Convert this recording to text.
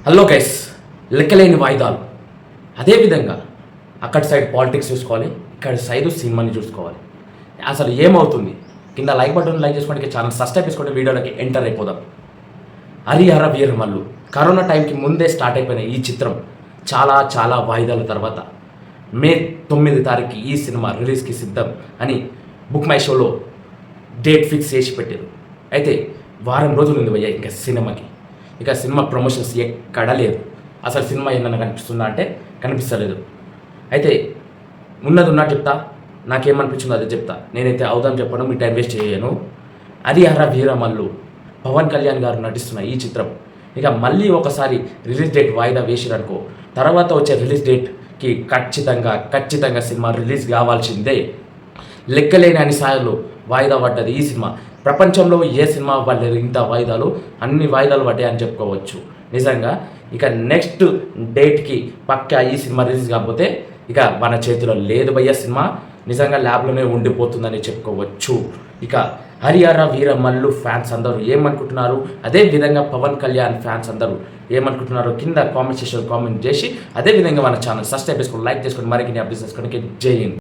Hello guys, లెక్కలేని వాయిదాలు. అదేవిధంగా అక్కడి సైడ్ పాలిటిక్స్ చూసుకోవాలి, ఇక్కడ సైడ్ సినిమాని చూసుకోవాలి. అసలు ఏమవుతుంది? కింద లైక్ బటన్ లైక్ చేసుకోండి, ఛానల్ సబ్స్క్రైబ్ చేసుకోండి, వీడియోలోకి ఎంటర్ అయిపోదాం. హరిహర వీరమల్లు కరోనా టైంకి ముందే స్టార్ట్ అయిపోయిన ఈ చిత్రం చాలా వాయిదాల తర్వాత మే 9 తారీఖు ఈ సినిమా రిలీజ్కి సిద్ధం అని బుక్ మై షోలో డేట్ ఫిక్స్ చేసి పెట్టారు. అయితే వారం రోజులు ఉంది భయ్య ఇంకా సినిమాకి. ఇక సినిమా ప్రమోషన్స్ ఎక్కడా లేదు. అసలు సినిమా ఏమన్నా కనిపిస్తుందా అంటే కనిపిస్తలేదు. అయితే ఉన్నది ఉన్నట్టు చెప్తా, నాకేమనిపించిందో అదే చెప్తా. నేనైతే అవుదాం చెప్పను, మీ టైం వేస్ట్ చేయను. హరిహర వీరమల్లు పవన్ కళ్యాణ్ గారు నటిస్తున్న ఈ చిత్రం ఇక మళ్ళీ ఒకసారి రిలీజ్ డేట్ వాయిదా వేసిరనుకో, తర్వాత వచ్చే రిలీజ్ డేట్కి ఖచ్చితంగా సినిమా రిలీజ్ కావాల్సిందే. లెక్కలేని అన్ని సార్లు వాయిదా పడ్డది ఈ సినిమా. ప్రపంచంలో ఏ సినిమా పడలేదు ఇంత వాయిదాలు, అన్ని వాయిదాలు పడ్డాయి అని చెప్పుకోవచ్చు. నిజంగా ఇక నెక్స్ట్ డేట్కి పక్కా ఈ సినిమా రిలీజ్ కాకపోతే ఇక మన చేతిలో లేదు భయ్య. సినిమా నిజంగా ల్యాబ్లోనే ఉండిపోతుందని చెప్పుకోవచ్చు. ఇక హరిహర వీరమల్లు ఫ్యాన్స్ అందరూ ఏమనుకుంటున్నారు, అదేవిధంగా పవన్ కళ్యాణ్ ఫ్యాన్స్ అందరూ ఏమనుకుంటున్నారో కింద కామెంట్ సెక్షన్ కామెంట్ చేసి, అదేవిధంగా మన ఛానల్ సబ్స్క్రైబ్ చేసుకొని లైక్ చేసుకొని మరిన్ని అప్డేట్స్ చేసుకోవడానికి జై హింద్.